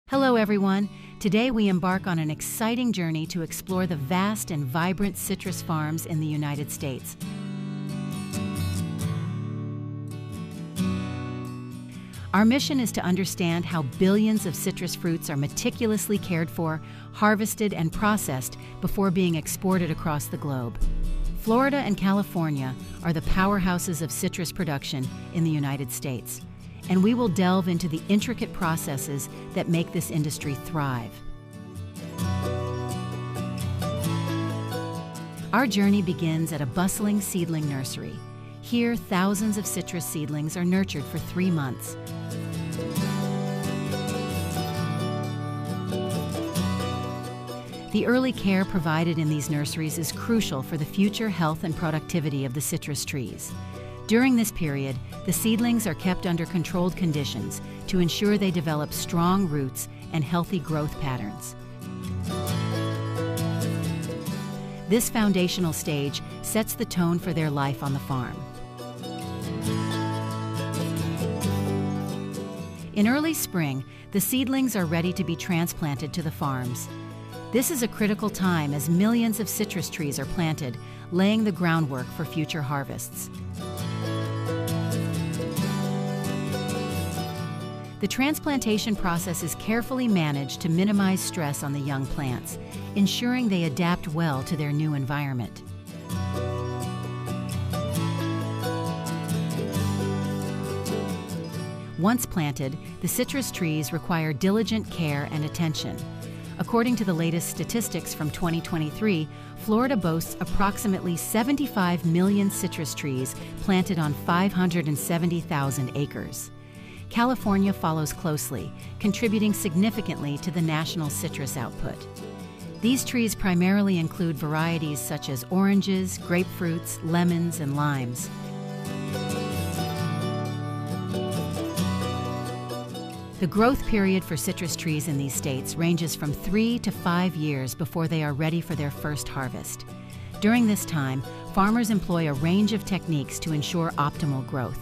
Hello, everyone. Today we embark on an exciting journey to explore the vast and vibrant citrus farms in the United States. Our mission is to understand how billions of citrus fruits are meticulously cared for, harvested, and processed before being exported across the globe. Florida and California are the powerhouses of citrus production in the United States, and we will delve into the intricate processes that make this industry thrive. Our journey begins at a bustling seedling nursery. Here, thousands of citrus seedlings are nurtured for 3 months. The early care provided in these nurseries is crucial for the future health and productivity of the citrus trees. During this period, the seedlings are kept under controlled conditions to ensure they develop strong roots and healthy growth patterns. This foundational stage sets the tone for their life on the farm. In early spring, the seedlings are ready to be transplanted to the farms. This is a critical time as millions of citrus trees are planted, laying the groundwork for future harvests. The transplantation process is carefully managed to minimize stress on the young plants, ensuring they adapt well to their new environment. Once planted, the citrus trees require diligent care and attention. According to the latest statistics from 2023, Florida boasts approximately 75 million citrus trees planted on 570,000 acres. California follows closely, contributing significantly to the national citrus output. These trees primarily include varieties such as oranges, grapefruits, lemons, and limes. The growth period for citrus trees in these states ranges from 3 to 5 years before they are ready for their first harvest. During this time, farmers employ a range of techniques to ensure optimal growth.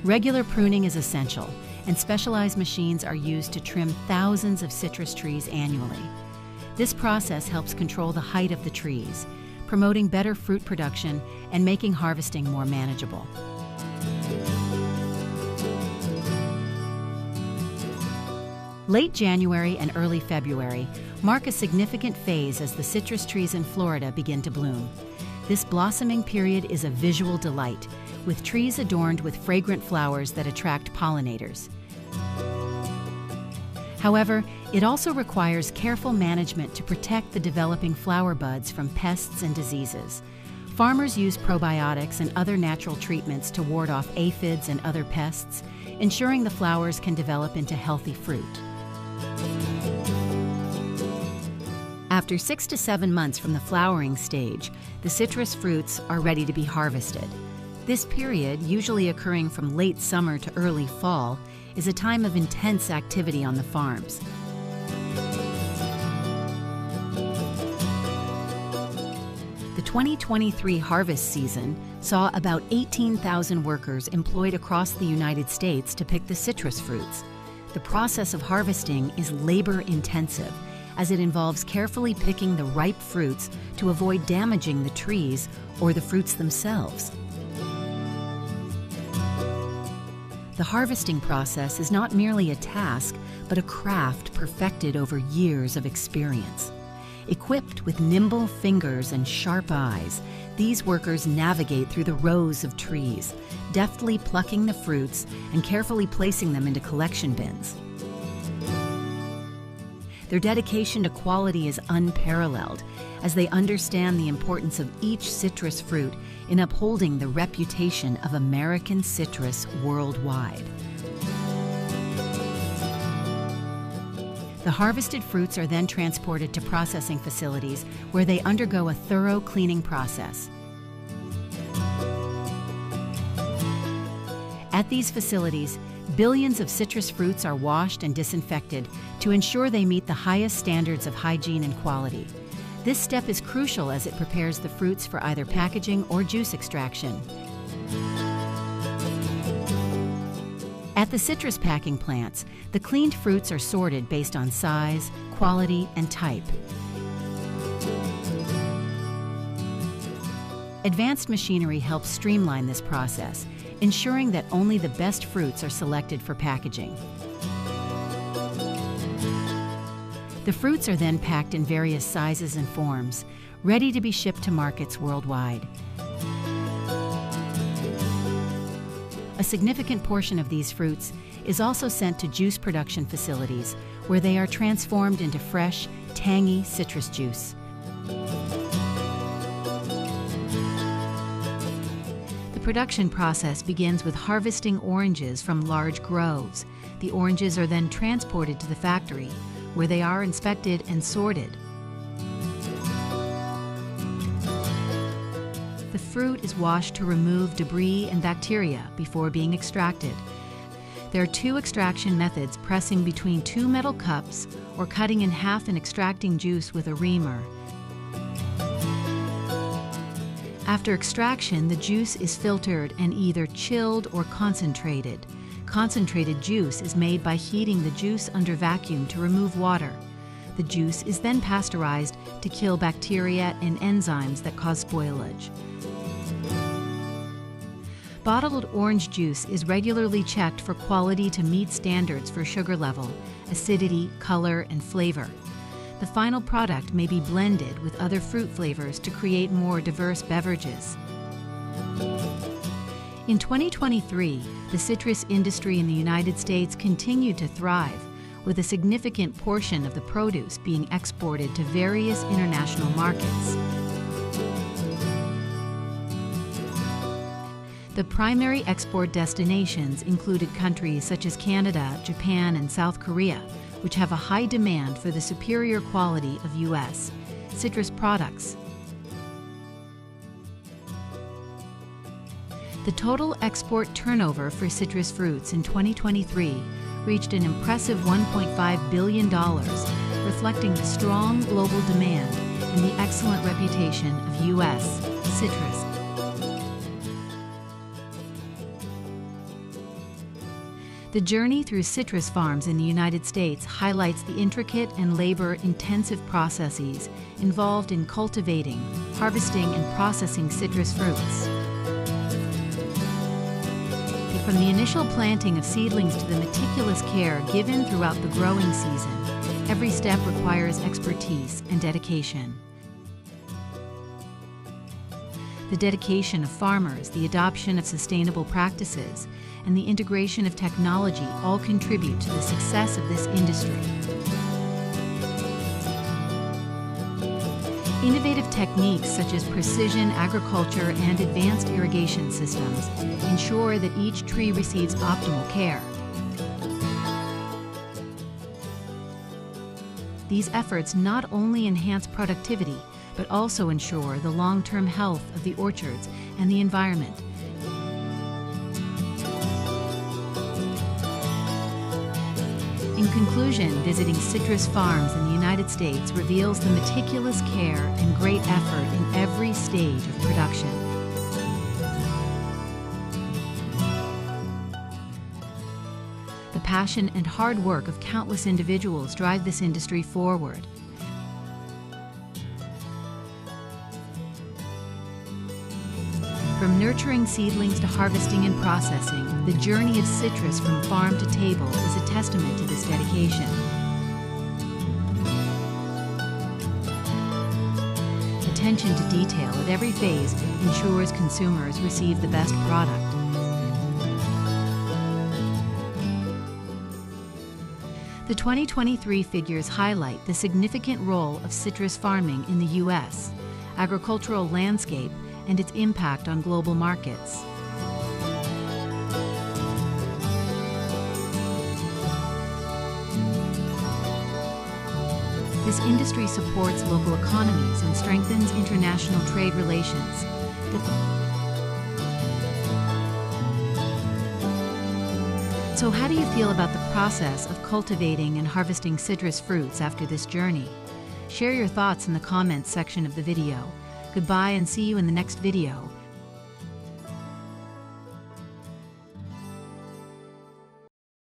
Regular pruning is essential, and specialized machines are used to trim thousands of citrus trees annually. This process helps control the height of the trees, promoting better fruit production and making harvesting more manageable. Late January and early February mark a significant phase as the citrus trees in Florida begin to bloom. This blossoming period is a visual delight, with trees adorned with fragrant flowers that attract pollinators. However, it also requires careful management to protect the developing flower buds from pests and diseases. Farmers use probiotics and other natural treatments to ward off aphids and other pests, ensuring the flowers can develop into healthy fruit. After 6 to 7 months from the flowering stage, the citrus fruits are ready to be harvested. This period, usually occurring from late summer to early fall, is a time of intense activity on the farms. The 2023 harvest season saw about 18,000 workers employed across the United States to pick the citrus fruits. The process of harvesting is labor-intensive, as it involves carefully picking the ripe fruits to avoid damaging the trees or the fruits themselves. The harvesting process is not merely a task, but a craft perfected over years of experience. Equipped with nimble fingers and sharp eyes, these workers navigate through the rows of trees, deftly plucking the fruits and carefully placing them into collection bins. Their dedication to quality is unparalleled, as they understand the importance of each citrus fruit in upholding the reputation of American citrus worldwide. The harvested fruits are then transported to processing facilities where they undergo a thorough cleaning process. At these facilities, billions of citrus fruits are washed and disinfected to ensure they meet the highest standards of hygiene and quality. This step is crucial as it prepares the fruits for either packaging or juice extraction. At the citrus packing plants, the cleaned fruits are sorted based on size, quality, and type. Advanced machinery helps streamline this process, ensuring that only the best fruits are selected for packaging. The fruits are then packed in various sizes and forms, ready to be shipped to markets worldwide. A significant portion of these fruits is also sent to juice production facilities, where they are transformed into fresh, tangy citrus juice. The production process begins with harvesting oranges from large groves. The oranges are then transported to the factory, where they are inspected and sorted. The fruit is washed to remove debris and bacteria before being extracted. There are two extraction methods: pressing between two metal cups or cutting in half and extracting juice with a reamer. After extraction, the juice is filtered and either chilled or concentrated. Concentrated juice is made by heating the juice under vacuum to remove water. The juice is then pasteurized to kill bacteria and enzymes that cause spoilage. Bottled orange juice is regularly checked for quality to meet standards for sugar level, acidity, color, and flavor. The final product may be blended with other fruit flavors to create more diverse beverages. In 2023, the citrus industry in the United States continued to thrive, with a significant portion of the produce being exported to various international markets. The primary export destinations included countries such as Canada, Japan, and South Korea, which have a high demand for the superior quality of U.S. citrus products. The total export turnover for citrus fruits in 2023 reached an impressive $1.5 billion, reflecting the strong global demand and the excellent reputation of U.S. citrus. The journey through citrus farms in the United States highlights the intricate and labor-intensive processes involved in cultivating, harvesting, and processing citrus fruits. From the initial planting of seedlings to the meticulous care given throughout the growing season, every step requires expertise and dedication. The dedication of farmers, the adoption of sustainable practices, and the integration of technology all contribute to the success of this industry. Innovative techniques such as precision agriculture and advanced irrigation systems ensure that each tree receives optimal care. These efforts not only enhance productivity, but also ensure the long-term health of the orchards and the environment. In conclusion, visiting citrus farms in the United States reveals the meticulous care and great effort in every stage of production. The passion and hard work of countless individuals drive this industry forward. From nurturing seedlings to harvesting and processing, the journey of citrus from farm to table is a testament to this dedication. Attention to detail at every phase ensures consumers receive the best product. The 2023 figures highlight the significant role of citrus farming in the U.S. agricultural landscape and its impact on global markets. This industry supports local economies and strengthens international trade relations. So how do you feel about the process of cultivating and harvesting citrus fruits after this journey? Share your thoughts in the comments section of the video. Goodbye and see you in the next video.